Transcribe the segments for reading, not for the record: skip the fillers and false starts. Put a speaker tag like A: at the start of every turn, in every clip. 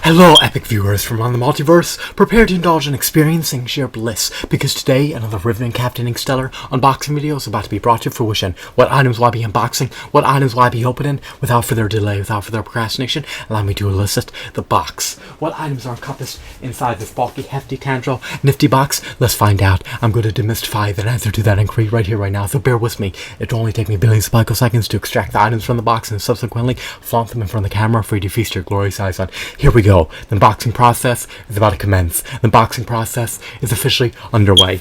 A: Hello, epic viewers from around the multiverse. Prepare to indulge in experiencing sheer bliss, because today another riveting captaining stellar unboxing video is about to be brought to fruition. What items will I be unboxing? What items will I be opening? Without further delay, without further procrastination, allow me to elicit the box. What items are encompassed inside this bulky, hefty, tantral, nifty box? Let's find out. I'm going to demystify the answer to that inquiry right here, right now, so bear with me. It'll only take me billions of picoseconds to extract the items from the box and subsequently flaunt them in front of the camera for you to feast your glorious eyes on. Here we go. The unboxing process is about to commence. The unboxing process is officially underway.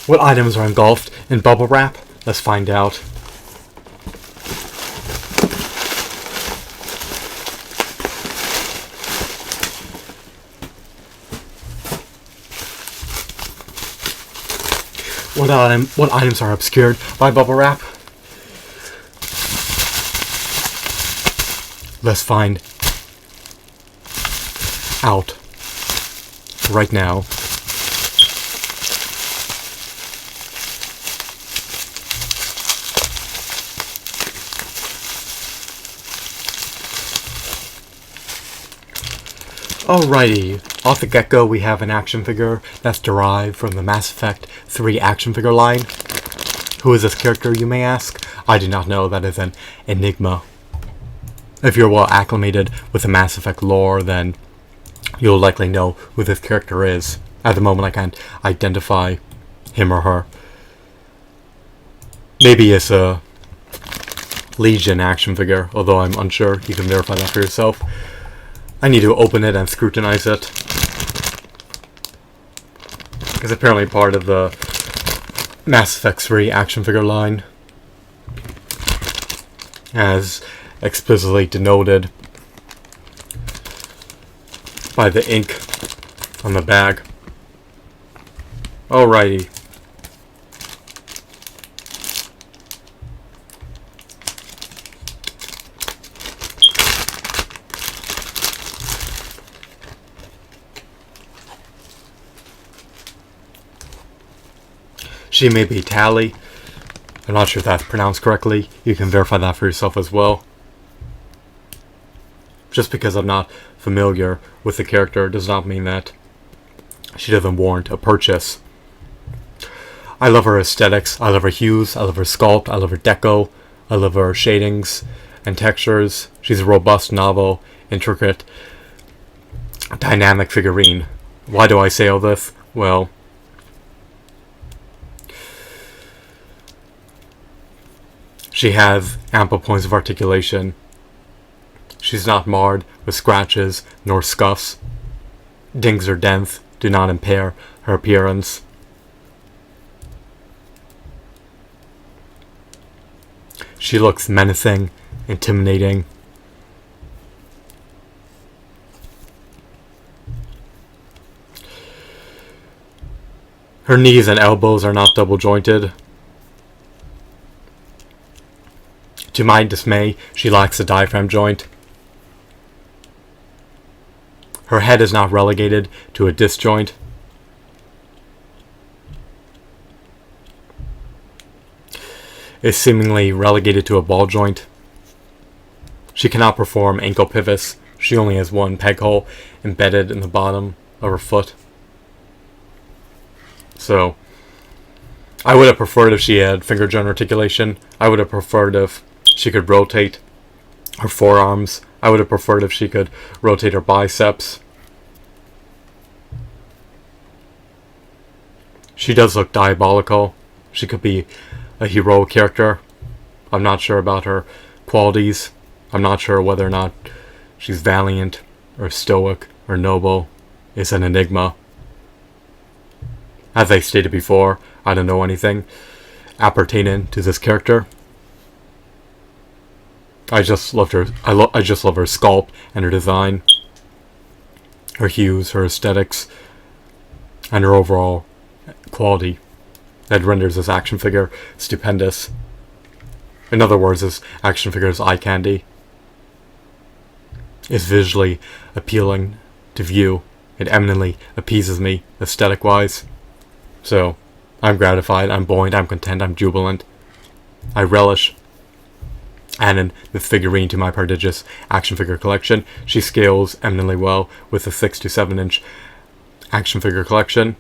A: What items are engulfed in bubble wrap? Let's find out. What items are obscured by bubble wrap? Let's find out right now. Alrighty, off the get-go we have an action figure that's derived from the Mass Effect 3 action figure line. Who is this character, you may ask? I do not know. That is an enigma. If you're well acclimated with the Mass Effect lore, then you'll likely know who this character is. At the moment I can't identify him or her. Maybe it's a Legion action figure, although I'm unsure. You can verify that for yourself. I need to open it and scrutinize it. It's apparently part of the Mass Effect 3 action figure line, as explicitly denoted by the ink on the bag. Alrighty. She may be Tali. I'm not sure if that's pronounced correctly. You can verify that for yourself as well. Just because I'm not familiar with the character does not mean that she doesn't warrant a purchase. I love her aesthetics, I love her hues, I love her sculpt, I love her deco, I love her shadings and textures. She's a robust, novel, intricate, dynamic figurine. Why do I say all this? Well, she has ample points of articulation. She's not marred with scratches nor scuffs. Dings or dents do not impair her appearance. She looks menacing, intimidating. Her knees and elbows are not double jointed. To my dismay, she lacks a diaphragm joint. Her head is not relegated to a disc joint. Is seemingly relegated to a ball joint. She cannot perform ankle pivots. She only has one peg hole embedded in the bottom of her foot. So, I would have preferred if she had finger joint articulation. I would have preferred if she could rotate her forearms. I would have preferred if she could rotate her biceps. She does look diabolical. She could be a heroic character. I'm not sure about her qualities. I'm not sure whether or not she's valiant or stoic or noble. It's an enigma. As I stated before, I don't know anything appertaining to this character. I just loved her. I just love her sculpt and her design, her hues, her aesthetics, and her overall quality that renders this action figure stupendous. In other words, this action figure is eye candy. It's visually appealing to view. It eminently appeases me aesthetic-wise. So, I'm gratified, I'm buoyant, I'm content, I'm jubilant. I relish adding this figurine to my prodigious action figure collection. She scales eminently well with a 6 to 7 inch action figure collection.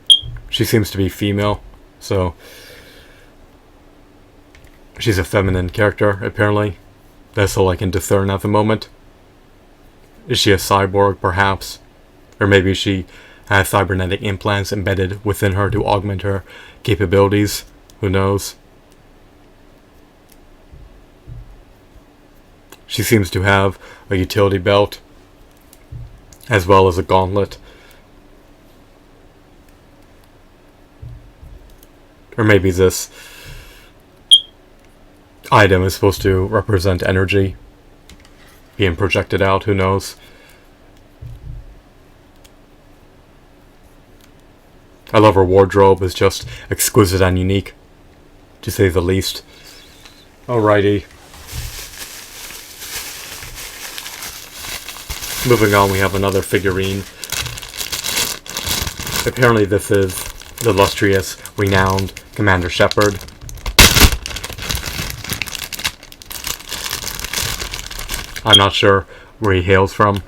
A: She seems to be female, so she's a feminine character, apparently. That's all I can discern at the moment. Is she a cyborg, perhaps? Or maybe she has cybernetic implants embedded within her to augment her capabilities. Who knows? She seems to have a utility belt, as well as a gauntlet. Or maybe this item is supposed to represent energy being projected out, who knows? I love her wardrobe, it's just exquisite and unique, to say the least. Alrighty. Moving on, we have another figurine. Apparently this is the illustrious, renowned Commander Shepard. I'm not sure where he hails from.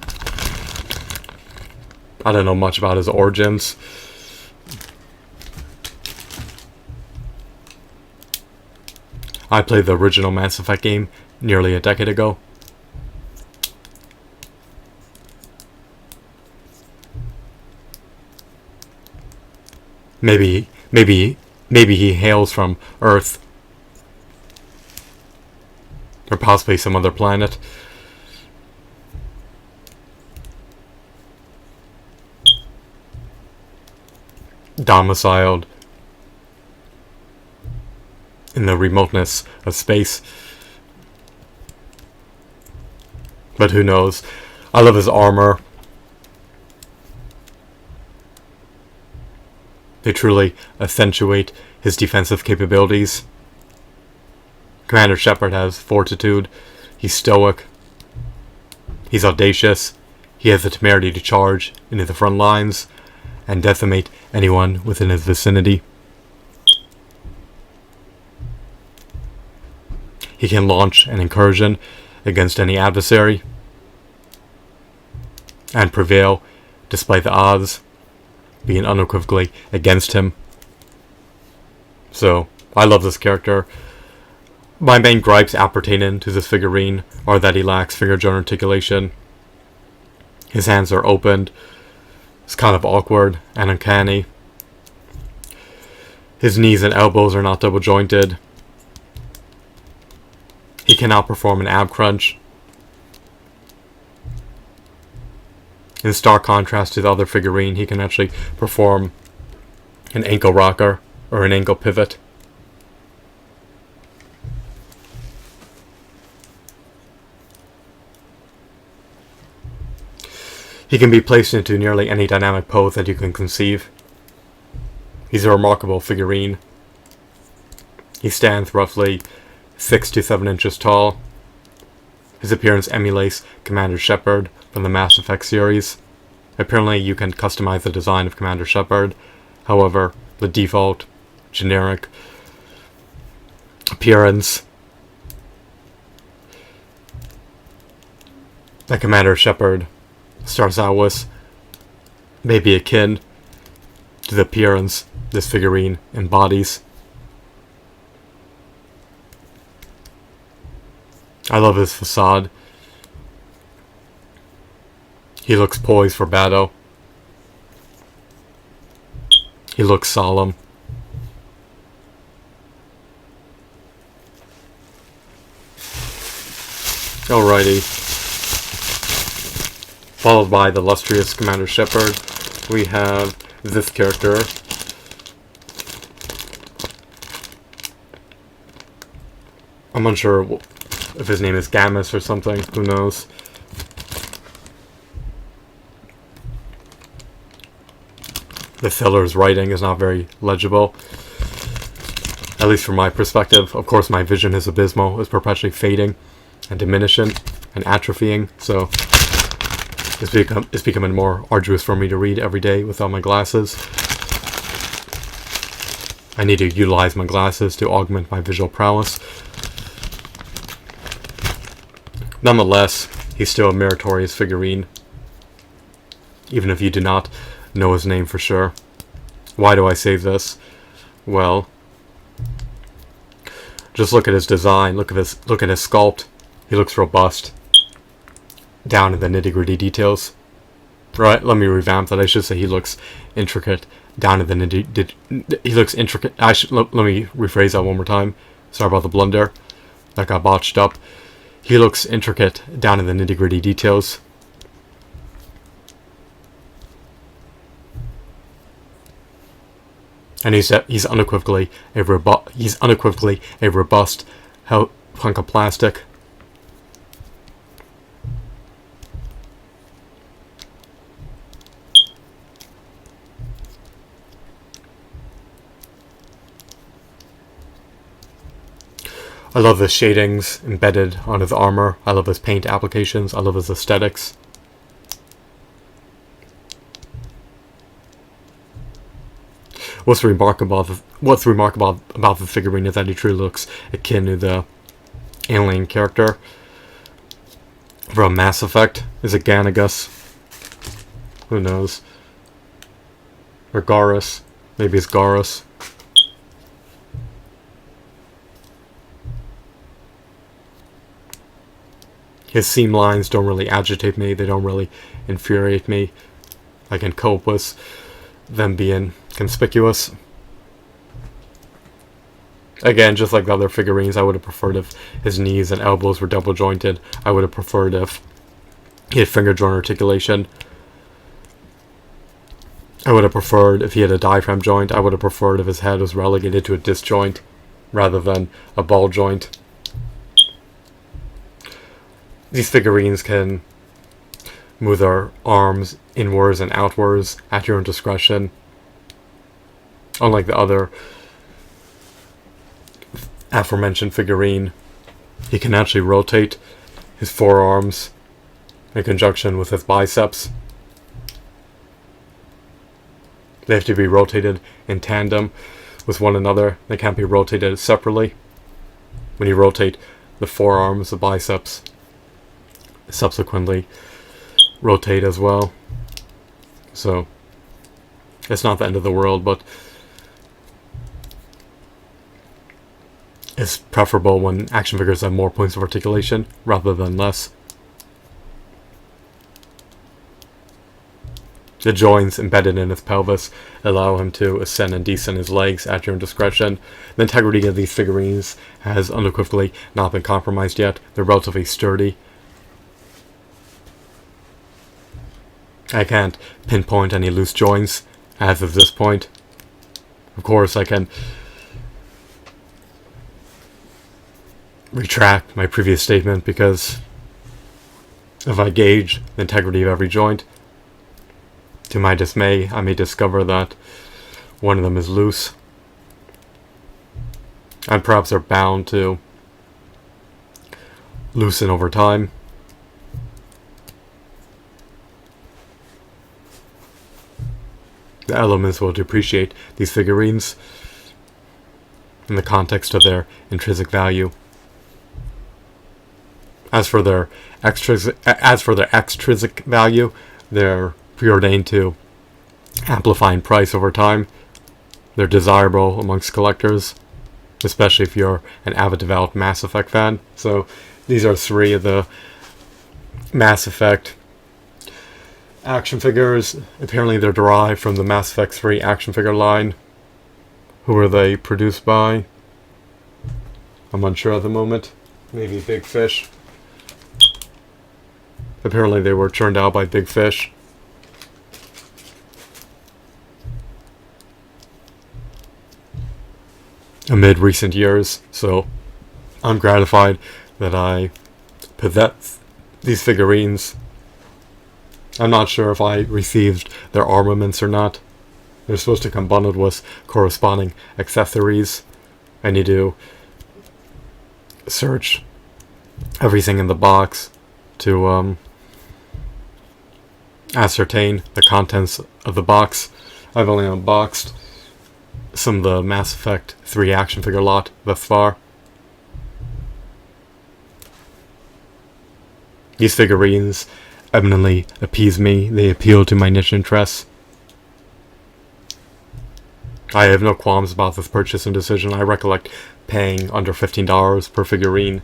A: I don't know much about his origins. I played the original Mass Effect game nearly a decade ago. Maybe he hails from Earth. Or possibly some other planet. Domiciled in the remoteness of space. But who knows? I love his armor. They truly accentuate his defensive capabilities. Commander Shepard has fortitude. He's stoic. He's audacious. He has the temerity to charge into the front lines and decimate anyone within his vicinity. He can launch an incursion against any adversary and prevail despite the odds being unequivocally against him. So, I love this character. My main gripes appertaining to this figurine are that he lacks finger joint articulation. His hands are opened. It's kind of awkward and uncanny. His knees and elbows are not double jointed. He cannot perform an ab crunch. In stark contrast to the other figurine, he can actually perform an ankle rocker or an ankle pivot. He can be placed into nearly any dynamic pose that you can conceive. He's a remarkable figurine. He stands roughly 6 to 7 inches tall. His appearance emulates Commander Shepard from the Mass Effect series. Apparently you can customize the design of Commander Shepard. However, the default, generic appearance that Commander Shepard starts out with may be akin to the appearance this figurine embodies. I love his facade. He looks poised for battle. He looks solemn. Alrighty. Followed by the illustrious Commander Shepard, we have this character. I'm unsure if his name is Garrus or something, who knows. The filler's writing is not very legible, at least from my perspective. Of course, my vision is abysmal. It's perpetually fading and diminishing and atrophying, so it's becoming more arduous for me to read every day without my glasses. I need to utilize my glasses to augment my visual prowess. Nonetheless, he's still a meritorious figurine, even if you do not know his name for sure. Why do I say this? Well, just look at his design, look at his sculpt. He looks robust, down in the nitty-gritty details. Right, let me revamp that. I should say he looks intricate, down in the he looks intricate. Let me rephrase that one more time. Sorry about the blunder. That got botched up. He looks intricate, down in the nitty-gritty details. And he's unequivocally a robust hunk of plastic. I love the shadings embedded on his armor. I love his paint applications. I love his aesthetics. What's remarkable about the figurine is that he truly looks akin to the alien character from Mass Effect. Is it Ganagus? Who knows? Or Garrus? Maybe it's Garrus. His seam lines don't really agitate me. They don't really infuriate me. I can cope with them being conspicuous. Again, just like the other figurines, I would have preferred if his knees and elbows were double jointed. I would have preferred if he had finger joint articulation. I would have preferred if he had a diaphragm joint. I would have preferred if his head was relegated to a disc joint rather than a ball joint. These figurines can move their arms inwards and outwards at your own discretion. Unlike the other aforementioned figurine, he can actually rotate his forearms in conjunction with his biceps. They have to be rotated in tandem with one another. They can't be rotated separately. When you rotate the forearms, the biceps subsequently rotate as well. So it's not the end of the world, but it's preferable when action figures have more points of articulation rather than less. The joints embedded in his pelvis allow him to ascend and descend his legs at your own discretion. The integrity of these figurines has unequivocally not been compromised yet. They're relatively sturdy. I can't pinpoint any loose joints as of this point. Of course, I can retract my previous statement, because if I gauge the integrity of every joint, to my dismay, I may discover that one of them is loose, and perhaps they're bound to loosen over time. The elements will depreciate these figurines in the context of their intrinsic value. As for their extrinsic value, they're preordained to amplify in price over time. They're desirable amongst collectors, especially if you're an avid devout Mass Effect fan. So these are three of the Mass Effect action figures. Apparently they're derived from the Mass Effect 3 action figure line. Who are they produced by? I'm unsure at the moment. Maybe Big Fish. Apparently they were churned out by Big Fish. Amid recent years, so I'm gratified that I possess these figurines. I'm not sure if I received their armaments or not. They're supposed to come bundled with corresponding accessories. I need to search everything in the box to ascertain the contents of the box. I've only unboxed some of the Mass Effect 3 action figure lot thus far. These figurines eminently appease me. They appeal to my niche interests. I have no qualms about this purchase and decision. I recollect paying under $15 per figurine.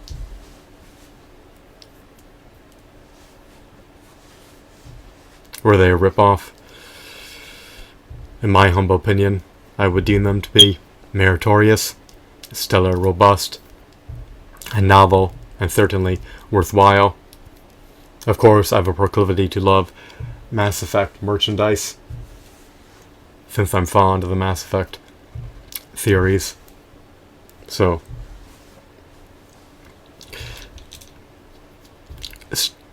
A: Were they a ripoff? In my humble opinion, I would deem them to be meritorious, stellar, robust, and novel, and certainly worthwhile. Of course, I have a proclivity to love Mass Effect merchandise, since I'm fond of the Mass Effect theories. So,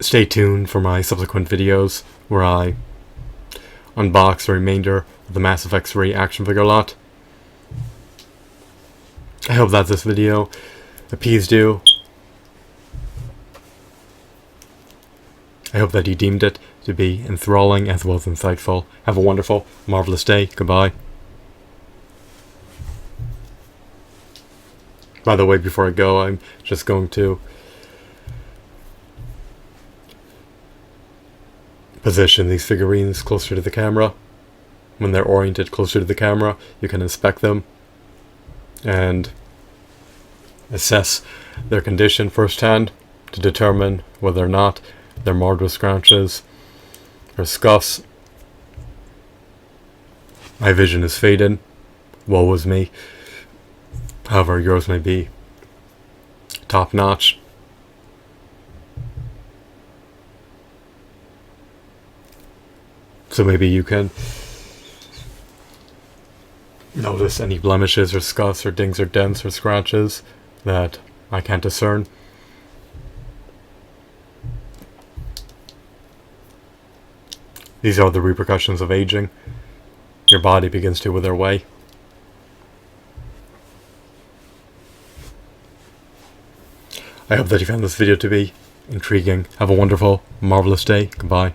A: stay tuned for my subsequent videos where I unbox the remainder of the Mass Effect 3 action figure lot. I hope that this video appeased you. I hope that you deemed it to be enthralling as well as insightful. Have a wonderful, marvelous day. Goodbye. By the way, before I go, I'm just going to position these figurines closer to the camera. When they're oriented closer to the camera, you can inspect them and assess their condition firsthand to determine whether or not they're marred with scratches or scuffs. My vision is faded. Woe is me. However, yours may be top notch. So maybe you can notice any blemishes or scuffs or dings or dents or scratches that I can't discern. These are the repercussions of aging. Your body begins to wither away. I hope that you found this video to be intriguing. Have a wonderful, marvelous day. Goodbye.